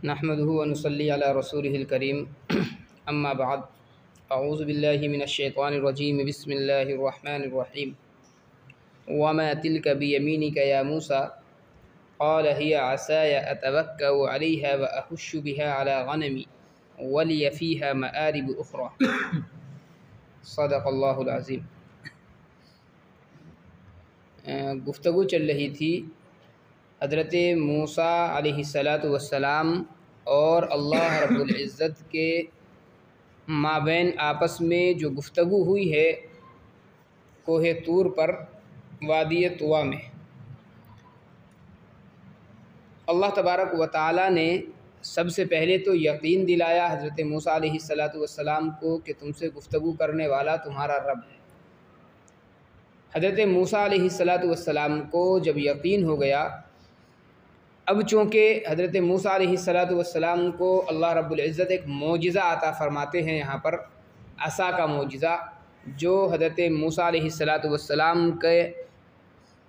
نحمده ونصلي على رسوله الكريم اما بعد اعوذ بالله من الشيطان الرجيم بسم الله الرحمن الرحيم وما تلك بيمينك يا موسى قال هي عصاي اتوكأ عليها واهش بها على غنمي ولي فيها مآرب اخرى صدق اللہ العظیم۔ گفتگو چل رہی تھی حضرت موسیٰ علیہ السلام اور اللہ رب العزت کے مابین آپس میں جو گفتگو ہوئی ہے کوہ طور پر وادی طویٰ میں۔ اللہ تبارک و تعالیٰ نے سب سے پہلے تو یقین دلایا حضرت موسیٰ علیہ السلام کو کہ تم سے گفتگو کرنے والا تمہارا رب ہے۔ حضرت موسیٰ علیہ السلام کو جب یقین ہو گیا، اب چونکہ حضرت موسیٰ علیہ السلام کو اللہ رب العزت ایک معجزہ عطا فرماتے ہیں، یہاں پر عصا کا معجزہ، جو حضرت موسیٰ علیہ السلام کے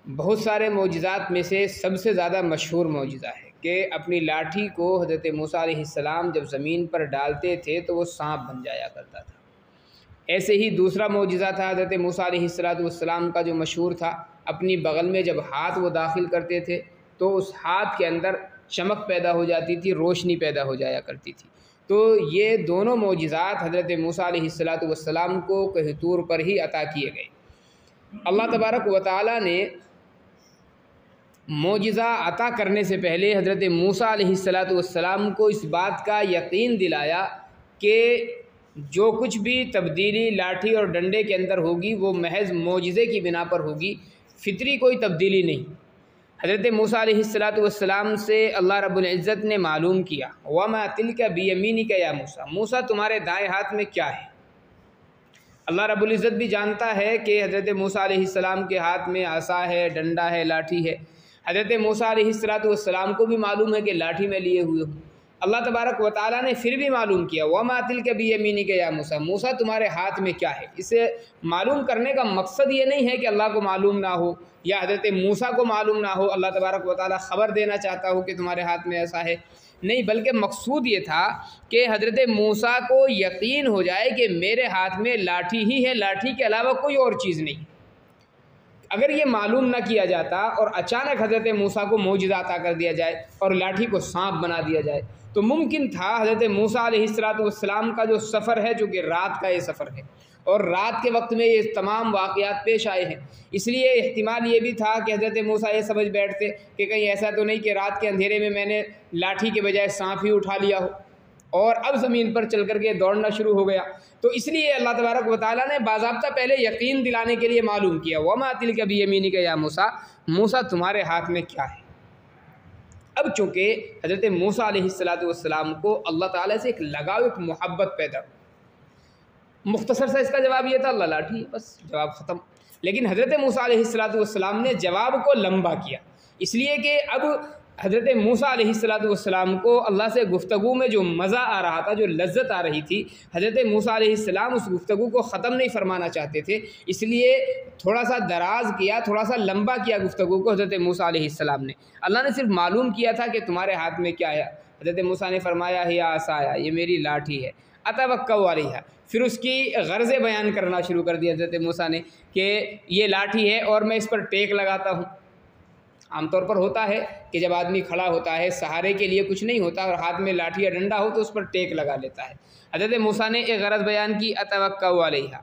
بہت سارے معجزات میں سے سب سے زیادہ مشہور معجزہ ہے کہ اپنی لاٹھی کو حضرت موسیٰ علیہ السلام جب زمین پر ڈالتے تھے تو وہ سانپ بن جایا کرتا تھا۔ ایسے ہی دوسرا معجزہ تھا حضرت موسیٰ علیہ السلام کا جو مشہور تھا، اپنی بغل میں جب ہاتھ وہ داخل کرتے تھے تو اس ہاتھ کے اندر چمک پیدا ہو جاتی تھی، روشنی پیدا ہو جایا کرتی تھی۔ تو یہ دونوں معجزات حضرت موسیٰ علیہ السلام کو کوہ طور پر ہی عطا کیے گئے۔ اللہ تبارک و تعالیٰ نے معجزہ عطا کرنے سے پہلے حضرت موسیٰ علیہ السلام کو اس بات کا یقین دلایا کہ جو کچھ بھی تبدیلی لاٹھی اور ڈنڈے کے اندر ہوگی وہ محض معجزے کی بنا پر ہوگی، فطری کوئی تبدیلی نہیں۔ حضرت موسیٰ علیہ السلام سے اللہ رب العزت نے معلوم کیا، وَمَا تِلْكَ بِيَمِينِكَ يَا موسیٰ، موسیٰ تمہارے دائیں ہاتھ میں کیا ہے؟ اللہ رب العزت بھی جانتا ہے کہ حضرت موسیٰ علیہ السلام کے ہاتھ میں عصا ہے، ڈنڈا ہے، لاٹھی ہے۔ حضرت موسیٰ علیہ السلام کو بھی معلوم ہے کہ لاٹھی میں لیے ہوئے ہوں۔ اللہ تبارک و تعالیٰ نے پھر بھی معلوم کیا، وَمَا تِلْكَ بِيَمِينِكَ يَا موسیٰ، موسیٰ تمہارے ہاتھ میں کیا ہے؟ اسے معلوم کرنے کا مقصد یہ نہیں ہے کہ اللہ کو معلوم نہ ہو یا حضرت موسیٰ کو معلوم نہ ہو، اللہ تبارک و تعالیٰ خبر دینا چاہتا ہو کہ تمہارے ہاتھ میں ایسا ہے، نہیں، بلکہ مقصود یہ تھا کہ حضرت موسیٰ کو یقین ہو جائے کہ میرے ہاتھ میں لاٹھی ہی ہے، لاٹھی کے علاوہ کوئی اور چیز نہیں۔ اگر یہ معلوم نہ کیا جاتا اور اچانک حضرت موسیٰ کو معجزہ عطا کر دیا جائے اور لاٹھی کو سانپ بنا دیا جائے تو ممکن تھا حضرت موسیٰ علیہ السلام کا جو سفر ہے، جو کہ رات کا یہ سفر ہے اور رات کے وقت میں یہ تمام واقعات پیش آئے ہیں، اس لیے احتمال یہ بھی تھا کہ حضرت موسیٰ یہ سمجھ بیٹھتے کہ کہیں ایسا تو نہیں کہ رات کے اندھیرے میں میں نے لاٹھی کے بجائے سانپ ہی اٹھا لیا ہو اور اب زمین پر چل کر کے دوڑنا شروع ہو گیا۔ تو اس لیے اللہ تبارک و تعالیٰ نے باضابطہ پہلے یقین دلانے کے لیے معلوم کیا، وَمَا تِلْكَ بِيَمِينِكَ يَا موسیٰ، موسیٰ تمہارے ہاتھ میں کیا ہے؟ اب چونکہ حضرت موسیٰ علیہ السلام کو اللہ تعالیٰ سے ایک لگاؤ، ایک محبت پیدا ہو، مختصر سا اس کا جواب یہ تھا، اللہ لاٹھی، بس جواب ختم۔ لیکن حضرت موسیٰ علیہ السلام نے جواب کو لمبا کیا، اس لیے کہ اب حضرت موسیٰ علیہ السلام کو اللہ سے گفتگو میں جو مزہ آ رہا تھا، جو لذت آ رہی تھی، حضرت موسیٰ علیہ السلام اس گفتگو کو ختم نہیں فرمانا چاہتے تھے، اس لیے تھوڑا سا دراز کیا، تھوڑا سا لمبا کیا گفتگو کو حضرت موسیٰ علیہ السلام نے۔ اللہ نے صرف معلوم کیا تھا کہ تمہارے ہاتھ میں کیا ہے۔ حضرت موسیٰ نے فرمایا، ہی عصایا، یہ میری لاٹھی ہے، اتوکأ علیہا، پھر اس کی غرضیں بیان کرنا شروع کر دیا حضرت موسیٰ نے کہ یہ لاٹھی ہے اور میں اس پر ٹیک لگاتا ہوں۔ عام طور پر ہوتا ہے کہ جب آدمی کھڑا ہوتا ہے، سہارے کے لیے کچھ نہیں ہوتا اور ہاتھ میں لاٹھی یا ڈنڈا ہو تو اس پر ٹیک لگا لیتا ہے۔ حضرت موسیٰ نے ایک غرض بیان کی، اتوکأ علیہا،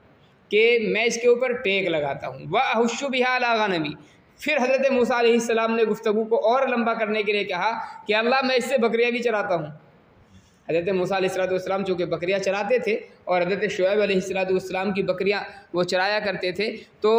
کہ میں اس کے اوپر ٹیک لگاتا ہوں، وَأَحُشُّ بِهَا عَلَىٰ غَنَمِي۔ پھر حضرت موسیٰ علیہ السلام نے گفتگو کو اور لمبا کرنے کے لیے کہا کہ اللہ میں اس سے بکریاں بھی چراتا ہوں۔ حضرت موسیٰ علیہ السلام چونکہ بکریاں چراتے تھے اور حضرت شعیب علیہ السلام کی بکریاں وہ چرایا کرتے تھے، تو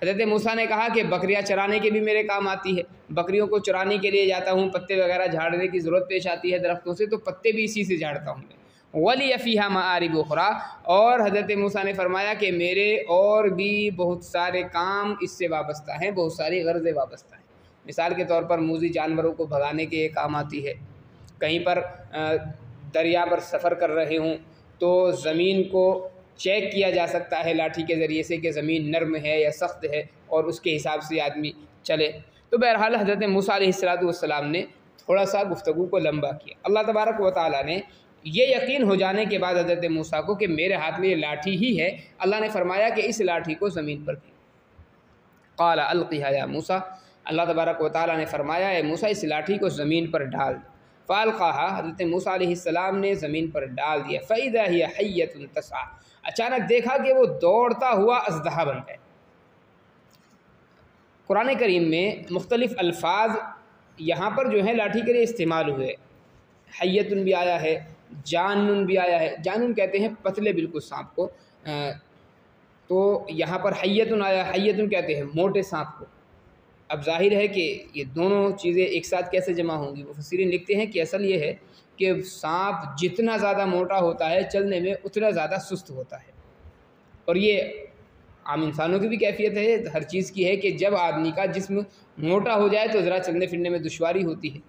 حضرت موسیٰ نے کہا کہ بکریاں چرانے کے بھی میرے کام آتی ہے، بکریوں کو چرانے کے لیے جاتا ہوں، پتے وغیرہ جھاڑنے کی ضرورت پیش آتی ہے درختوں سے، تو پتے بھی اسی سے جھاڑتا ہوں میں۔ وَلِيَ فِيهَا مَآرِبُ أُخْرَىٰ، اور حضرت موسیٰ نے فرمایا کہ میرے اور بھی بہت سارے کام اس سے وابستہ ہیں، بہت ساری غرضیں وابستہ ہیں۔ مثال کے طور پر موذی جانوروں کو بھگانے کے کام آتی ہے، کہیں پر دریا پر سفر کر رہے ہوں تو زمین کو چیک کیا جا سکتا ہے لاٹھی کے ذریعے سے کہ زمین نرم ہے یا سخت ہے اور اس کے حساب سے آدمی چلے۔ تو بہرحال حضرت موسیٰ علیہ السلام نے تھوڑا سا گفتگو کو لمبا کیا۔ اللہ تبارک و تعالیٰ نے یہ یقین ہو جانے کے بعد حضرت موسیٰ کو کہ میرے ہاتھ میں یہ لاٹھی ہی ہے، اللہ نے فرمایا کہ اس لاٹھی کو زمین پر پھینک۔ قال القیھا یا موسیٰ، اللہ تبارک و تعالیٰ نے فرمایا اے موسیٰ اس لاٹھی کو زمین پر ڈال دو۔ فالقاھا، حضرت موسیٰ علیہ السلام نے زمین پر ڈال دیا۔ فاذا ہی حیۃ تسعیٰ، اچانک دیکھا کہ وہ دوڑتا ہوا اژدہا بن گیا۔ قرآن کریم میں مختلف الفاظ یہاں پر جو ہیں لاٹھی کے لیے استعمال ہوئے، حیۃ بھی آیا ہے، جانن بھی آیا ہے۔ جانن کہتے ہیں پتلے بالکل سانپ کو، تو یہاں پر حیۃ آیا، حیۃ کہتے ہیں موٹے سانپ کو۔ اب ظاہر ہے کہ یہ دونوں چیزیں ایک ساتھ کیسے جمع ہوں گی؟ مفسرین لکھتے ہیں کہ اصل یہ ہے کہ سانپ جتنا زیادہ موٹا ہوتا ہے چلنے میں اتنا زیادہ سست ہوتا ہے، اور یہ عام انسانوں کی بھی کیفیت ہے، ہر چیز کی ہے کہ جب آدمی کا جسم موٹا ہو جائے تو ذرا چلنے پھرنے میں دشواری ہوتی ہے۔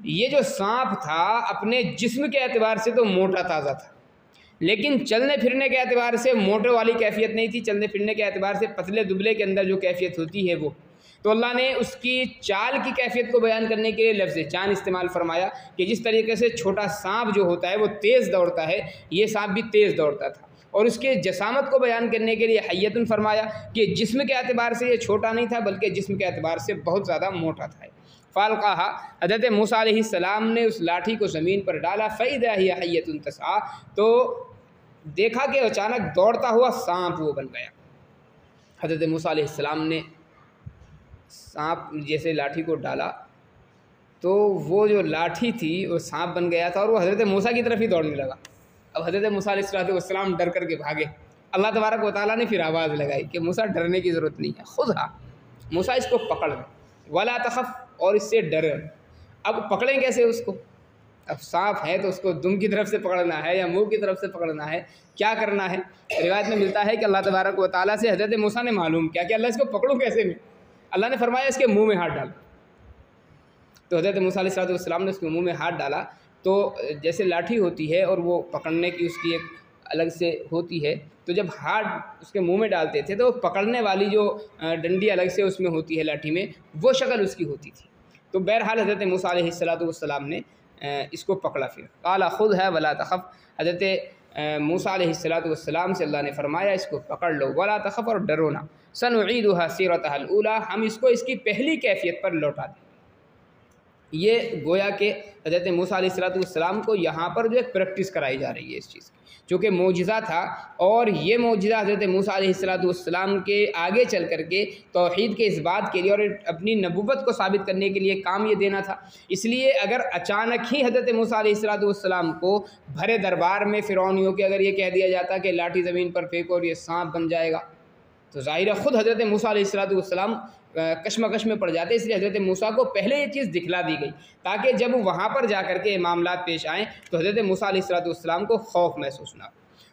یہ جو سانپ تھا اپنے جسم کے اعتبار سے تو موٹا تازہ تھا، لیکن چلنے پھرنے کے اعتبار سے موٹے والی کیفیت نہیں تھی، چلنے پھرنے کے اعتبار سے پتلے دبلے کے اندر جو کیفیت ہوتی ہے وہ۔ تو اللہ نے اس کی چال کی کیفیت کو بیان کرنے کے لیے لفظ چان استعمال فرمایا کہ جس طریقے سے چھوٹا سانپ جو ہوتا ہے وہ تیز دوڑتا ہے، یہ سانپ بھی تیز دوڑتا تھا، اور اس کے جسامت کو بیان کرنے کے لیے حیۃ فرمایا کہ جسم کے اعتبار سے یہ چھوٹا نہیں تھا بلکہ جسم کے اعتبار سے بہت زیادہ موٹا تھا۔ فالقاھا، حضرت موسیٰ علیہ السلام نے اس لاٹھی کو زمین پر ڈالا۔ فاذا ہی حیۃ تسعیٰ، تو دیکھا کہ اچانک دوڑتا ہوا سانپ وہ بن گیا۔ حضرت موسیٰ علیہ السلام نے سانپ جیسے لاٹھی کو ڈالا تو وہ جو لاٹھی تھی وہ سانپ بن گیا تھا، اور وہ حضرت موسیٰ کی طرف ہی دوڑنے لگا۔ اب حضرت موسیٰ علیہ السلام ڈر کر کے بھاگے۔ اللہ تبارک و تعالیٰ نے پھر آواز لگائی کہ موسیٰ ڈرنے کی ضرورت نہیں ہے، خذھا، موسیٰ اس کو پکڑ لے، ولا تخف، اور اس سے ڈر۔ اب پکڑیں کیسے اس کو؟ اب سانپ ہے تو اس کو دم کی طرف سے پکڑنا ہے یا منہ کی طرف سے پکڑنا ہے، کیا کرنا ہے؟ روایت میں ملتا ہے کہ اللہ تبارک و تعالیٰ سے حضرت موسیٰ نے معلوم کیا کہ اللہ اس کو پکڑوں کیسے میں؟ اللہ نے فرمایا اس کے منہ میں ہاتھ ڈال۔ تو حضرت موسیٰ علیہ السلام نے اس کے منہ میں ہاتھ ڈالا، تو جیسے لاٹھی ہوتی ہے اور وہ پکڑنے کی اس کی ایک الگ سے ہوتی ہے، تو جب ہاتھ اس کے منہ میں ڈالتے تھے تو پکڑنے والی جو ڈنڈی الگ سے اس میں ہوتی ہے لاٹھی میں، وہ شکل اس کی ہوتی تھی۔ تو بہرحال حضرت موسیٰ علیہ السلام نے اس کو پکڑا۔ پھر قال خذھا ولا تخف، حضرت موسیٰ علیہ السلام سے اللہ نے فرمایا اس کو پکڑ لو، ولا تخف، اور ڈرو نہ، سنعیدها سیرتها الاولی، ہم اس کو اس کی پہلی کیفیت پر لوٹا دیں۔ یہ گویا کہ حضرت موسیٰ علیہ السلام کو یہاں پر جو ایک پریکٹس کرائی جا رہی ہے اس چیز کی، چونکہ معجزہ تھا، اور یہ معجزہ حضرت موسیٰ علیہ السلام کے آگے چل کر کے توحید کے اس بات کے لیے اور اپنی نبوت کو ثابت کرنے کے لیے کام یہ دینا تھا۔ اس لیے اگر اچانک ہی حضرت موسیٰ علیہ السلام کو بھرے دربار میں فرعونیوں کے اگر یہ کہہ دیا جاتا کہ لاٹھی زمین پر پھینکو اور یہ سانپ بن جائے گا، تو ظاہر ہے خود حضرت موسیٰ علیہ السلام کشمکش میں پڑ جاتے۔ اس لیے حضرت موسیٰ کو پہلے یہ چیز دکھلا دی گئی تاکہ جب وہاں پر جا کر کے معاملات پیش آئیں تو حضرت موسیٰ علیہ السلام کو خوف محسوس نہ ہو۔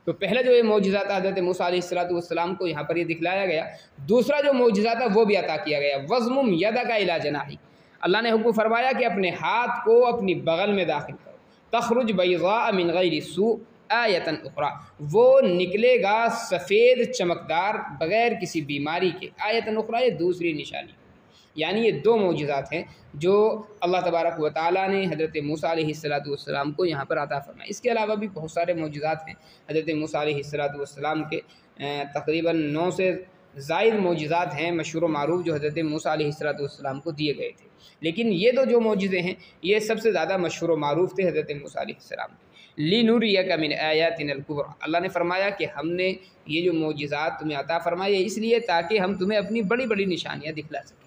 تو پہلا جو یہ معجزہ تھا حضرت موسیٰ علیہ السلام کو یہاں پر یہ دکھلایا گیا۔ دوسرا جو معجزہ تھا وہ بھی عطا کیا گیا، وَضْمُمْ يَدَكَ إِلَىٰ جَنَاحِكَ، اللہ نے حکم فرمایا کہ اپنے ہاتھ کو اپنی بغل میں داخل کرو، تخرج بيضاء من غیر سوء آیۃ اخری، وہ نکلے گا سفید چمکدار بغیر کسی بیماری کے، آیۃ اخری، یہ دوسری نشانی۔ یعنی یہ دو معجزات ہیں جو اللہ تبارک و تعالیٰ نے حضرت موسیٰ علیہ السلام کو یہاں پر عطا فرمایا۔ اس کے علاوہ بھی بہت سارے معجزات ہیں حضرت موسیٰ علیہ السلام کے، تقریباً 9 سے زائد معجزات ہیں مشہور و معروف جو حضرت موسیٰ علیہ السلام کو دیے گئے تھے، لیکن یہ جو معجزے ہیں یہ سب سے زیادہ مشہور و معروف تھے حضرت موسیٰ علیہ السلام کے۔ لِنُرِيَكَ مِنْ آيَاتِنَا الْكُبْرى، اللہ نے فرمایا کہ ہم نے یہ جو معجزات تمہیں عطا فرمائے اس لیے تاکہ ہم تمہیں اپنی بڑی بڑی نشانیاں دکھلا سکیں۔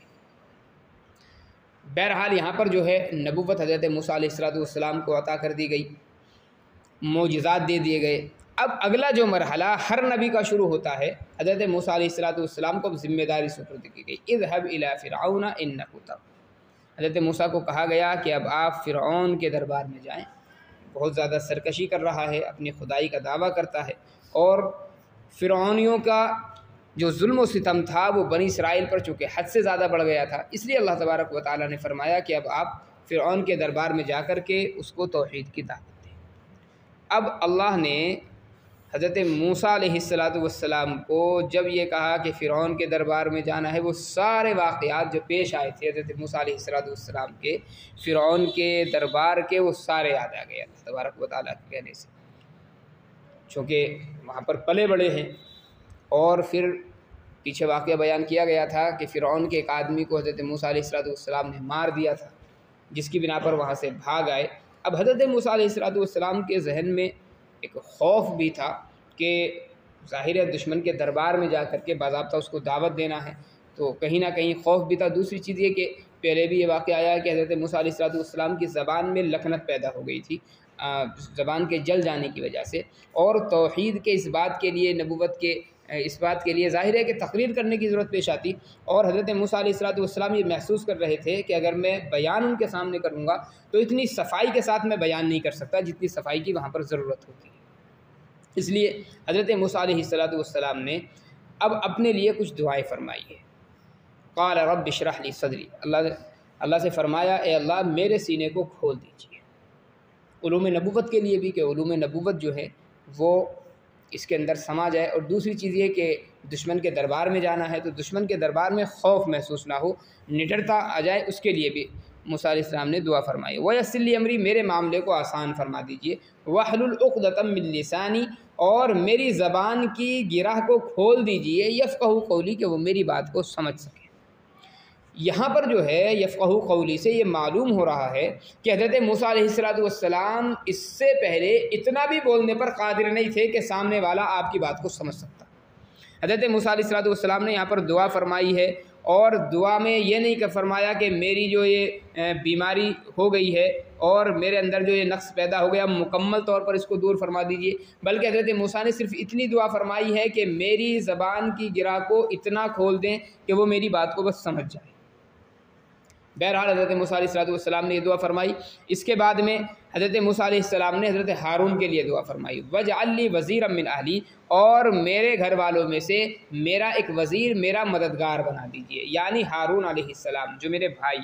بہرحال یہاں پر جو ہے نبوت حضرت موسیٰ علیہ السلام کو عطا کر دی گئی، معجزات دے دیے گئے۔ اب اگلا جو مرحلہ ہر نبی کا شروع ہوتا ہے، حضرت موسیٰ علیہ السلام کو ذمہ داری سپرد کی گئی، اذهب الى فرعون انه طغى، حضرت موسیٰ کو کہا گیا کہ اب آپ فرعون کے دربار میں جائیں، بہت زیادہ سرکشی کر رہا ہے، اپنی خدائی کا دعویٰ کرتا ہے، اور فرعونیوں کا جو ظلم و ستم تھا وہ بنی اسرائیل پر چونکہ حد سے زیادہ بڑھ گیا تھا، اس لیے اللہ تبارک و تعالیٰ نے فرمایا کہ اب آپ فرعون کے دربار میں جا کر کے اس کو توحید کی دعوت دیں۔ اب اللہ نے حضرت موسیٰ علیہ السلام کو جب یہ کہا کہ فرعون کے دربار میں جانا ہے، وہ سارے واقعات جو پیش آئے تھے حضرت موسیٰ علیہ السلام کے فرعون کے دربار کے، وہ سارے یاد آ گئے اللہ تبارک و تعالیٰ کے کہنے سے، چونکہ وہاں پر پلے بڑے ہیں۔ اور پھر پیچھے واقعہ بیان کیا گیا تھا کہ فرعون کے ایک آدمی کو حضرت موسیٰ علیہ السلام نے مار دیا تھا، جس کی بنا پر وہاں سے بھاگ آئے۔ اب حضرت موسیٰ علیہ السلام کے ذہن میں ایک خوف بھی تھا کہ ظاہر ہے دشمن کے دربار میں جا کر کے باضابطہ اس کو دعوت دینا ہے، تو کہیں نہ کہیں خوف بھی تھا۔ دوسری چیز یہ کہ پہلے بھی یہ واقعہ آیا ہے کہ حضرت موسیٰ علیہ السلام کی زبان میں لکنت پیدا ہو گئی تھی، زبان کے جل جانے کی وجہ سے، اور توحید کے اس بات کے لیے، نبوت کے اس بات کے لیے ظاہر ہے کہ تقریر کرنے کی ضرورت پیش آتی، اور حضرت موسیٰ علیہ السلام یہ محسوس کر رہے تھے کہ اگر میں بیان ان کے سامنے کروں گا تو اتنی صفائی کے ساتھ میں بیان نہیں کر سکتا جتنی صفائی کی وہاں پر ضرورت ہوتی ہے۔ اس لیے حضرت موسیٰ علیہ السلام نے اب اپنے لیے کچھ دعائیں فرمائی ہے۔ قال رب اشرح لی صدری، اللہ سے فرمایا اے اللہ میرے سینے کو کھول دیجیے، علوم نبوت کے لیے بھی کہ علوم نبوت جو ہے وہ اس کے اندر سما جائے، اور دوسری چیز یہ کہ دشمن کے دربار میں جانا ہے تو دشمن کے دربار میں خوف محسوس نہ ہو، نڈرتا آ جائے، اس کے لیے بھی موسیٰ علیہ السلام نے دعا فرمائی۔ وَيَسِّرْ لِي أَمْرِي، میرے معاملے کو آسان فرما دیجیے۔ وَاحْلُلْ عُقْدَةً مِّن لِّسَانِي، اور میری زبان کی گرہ کو کھول دیجیے، یفقہوا قولی، کہ وہ میری بات کو سمجھ سکے۔ یہاں پر جو ہے یفقہوا قولی سے یہ معلوم ہو رہا ہے کہ حضرت موسیٰ علیہ السلام اس سے پہلے اتنا بھی بولنے پر قادر نہیں تھے کہ سامنے والا آپ کی بات کو سمجھ سکتا۔ حضرت موسیٰ علیہ السلام نے یہاں پر دعا فرمائی ہے، اور دعا میں یہ نہیں کہ فرمایا کہ میری جو یہ بیماری ہو گئی ہے اور میرے اندر جو یہ نقص پیدا ہو گیا مکمل طور پر اس کو دور فرما دیجیے، بلکہ حضرت موسیٰ نے صرف اتنی دعا فرمائی ہے کہ میری زبان کی گرہ کو اتنا کھول دیں کہ وہ میری بات کو بس سمجھ جائے۔ بہرحال حضرت موسیٰ علیہ السلام نے یہ دعا فرمائی۔ اس کے بعد میں حضرت موسیٰ علیہ السلام نے حضرت ہارون کے لیے دعا فرمائی، وَاجْعَلْ لِي وَزِيرًا مِّنْ أَهْلِي، اور میرے گھر والوں میں سے میرا ایک وزیر، میرا مددگار بنا دیجیے، یعنی ہارون علیہ السلام جو میرے بھائی،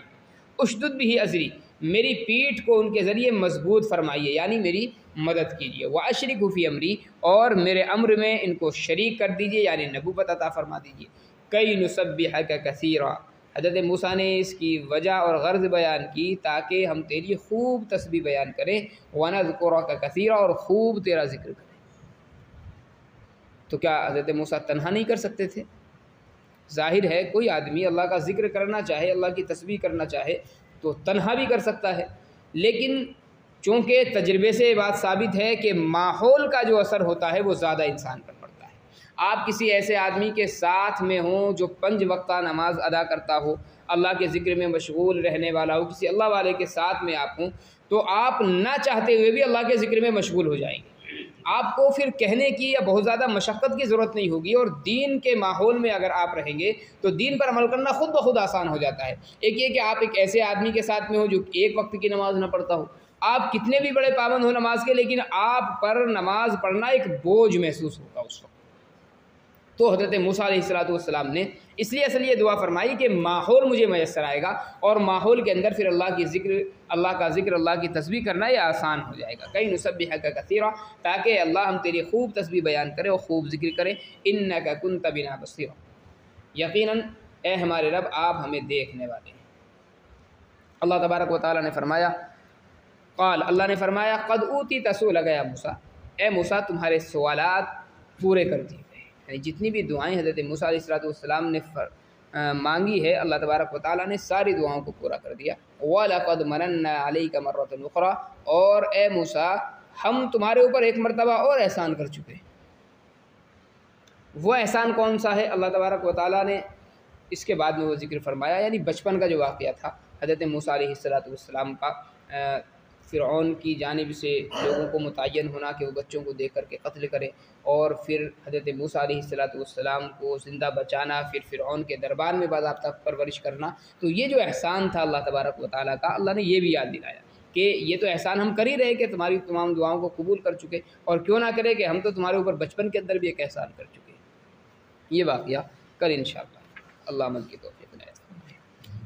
اشدد بہ اذری، میری پیٹھ کو ان کے ذریعے مضبوط فرمائیے، یعنی میری مدد کیجیے، وَأَشْرِكْهُ فِي أَمْرِي، اور میرے امر میں ان کو شریک کر دیجیے، یعنی نبوت عطا فرما دیجیے، کَيْ نُسَبِّحَكَ كَثِيرًا۔ حضرت موسیٰ نے اس کی وجہ اور غرض بیان کی تاکہ ہم تیری خوب تسبیح بیان کریں، وَنَذْكُرَكَ كَثِيرًا، اور خوب تیرا ذکر کریں۔ تو کیا حضرت موسیٰ تنہا نہیں کر سکتے تھے؟ ظاہر ہے کوئی آدمی اللہ کا ذکر کرنا چاہے، اللہ کی تسبیح کرنا چاہے تو تنہا بھی کر سکتا ہے، لیکن چونکہ تجربے سے یہ بات ثابت ہے کہ ماحول کا جو اثر ہوتا ہے وہ زیادہ انسان پر پڑتا ہے۔ آپ کسی ایسے آدمی کے ساتھ میں ہوں جو 5 وقتہ نماز ادا کرتا ہو، اللہ کے ذکر میں مشغول رہنے والا ہو، کسی اللہ والے کے ساتھ میں آپ ہوں، تو آپ نہ چاہتے ہوئے بھی اللہ کے ذکر میں مشغول ہو جائیں گے۔ آپ کو پھر کہنے کی یا بہت زیادہ مشقت کی ضرورت نہیں ہوگی، اور دین کے ماحول میں اگر آپ رہیں گے تو دین پر عمل کرنا خود بخود آسان ہو جاتا ہے۔ ایک یہ کہ آپ ایک ایسے آدمی کے ساتھ میں ہو جو 1 وقت کی نماز نہ پڑھتا ہو، آپ کتنے بھی بڑے پابند ہو نماز کے، لیکن آپ پر نماز پڑھنا ایک بوجھ محسوس ہوگا اس وقت۔ تو حضرت موسیٰ علیہ السلام نے اس لیے اصل یہ دعا فرمائی کہ ماحول مجھے میسر آئے گا، اور ماحول کے اندر پھر اللہ کا ذکر، اللہ کی تسبیح کرنا یہ آسان ہو جائے گا۔ کئی نسبحک کثیرا، تاکہ اللہ ہم تیری خوب تسبیح بیان کرے اور خوب ذکر کرے۔ انک کنت بنا بصیرا، یقیناً اے ہمارے رب آپ ہمیں دیکھنے والے ہیں۔ اللہ تبارک و تعالیٰ نے فرمایا، قال، اللہ نے فرمایا، قد اوتیت سؤلک یا موسیٰ، اے موسیٰ تمہارے سوالات پورے کر دیے گئے، یعنی جتنی بھی دعائیں حضرت موسیٰ علیہ السلام نے مانگی ہے اللہ تبارک و تعالیٰ نے ساری دعاؤں کو پورا کر دیا۔ وَلَقَدْ مَنَنَّا عَلَيْكَ مَرَّةً أُخْرَىٰ، اور اے موسیٰ ہم تمہارے اوپر ایک مرتبہ اور احسان کر چکے۔ وہ احسان کون سا ہے؟ اللہ تبارک و تعالیٰ نے اس کے بعد میں وہ ذکر فرمایا، یعنی بچپن کا جو واقعہ تھا حضرت موسیٰ علیہ السلام کا، فرعون کی جانب سے لوگوں کو متعین ہونا کہ وہ بچوں کو دیکھ کر کے قتل کریں، اور پھر حضرت موسیٰ علیہ السلام کو زندہ بچانا، پھر فرعون کے دربار میں باضابطہ پرورش کرنا۔ تو یہ جو احسان تھا اللہ تبارک و تعالیٰ کا، اللہ نے یہ بھی یاد دلایا کہ یہ تو احسان ہم کر ہی رہے کہ تمہاری تمام دعاؤں کو قبول کر چکے، اور کیوں نہ کرے کہ ہم تو تمہارے اوپر بچپن کے اندر بھی ایک احسان کر چکے۔ یہ واقعہ کل انشاءاللہ اللہ عمل کی توفیق عنایت فرمائے۔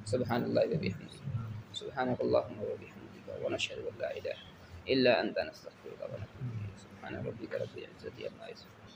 سبحان اللہ و بحمدہ، سبحانک اللہم و بحمدک، ونشہد ان لا الہ الا انت، نستغفرک ونتوب الیک۔ سبحان ربک رب العزت عما یصفون.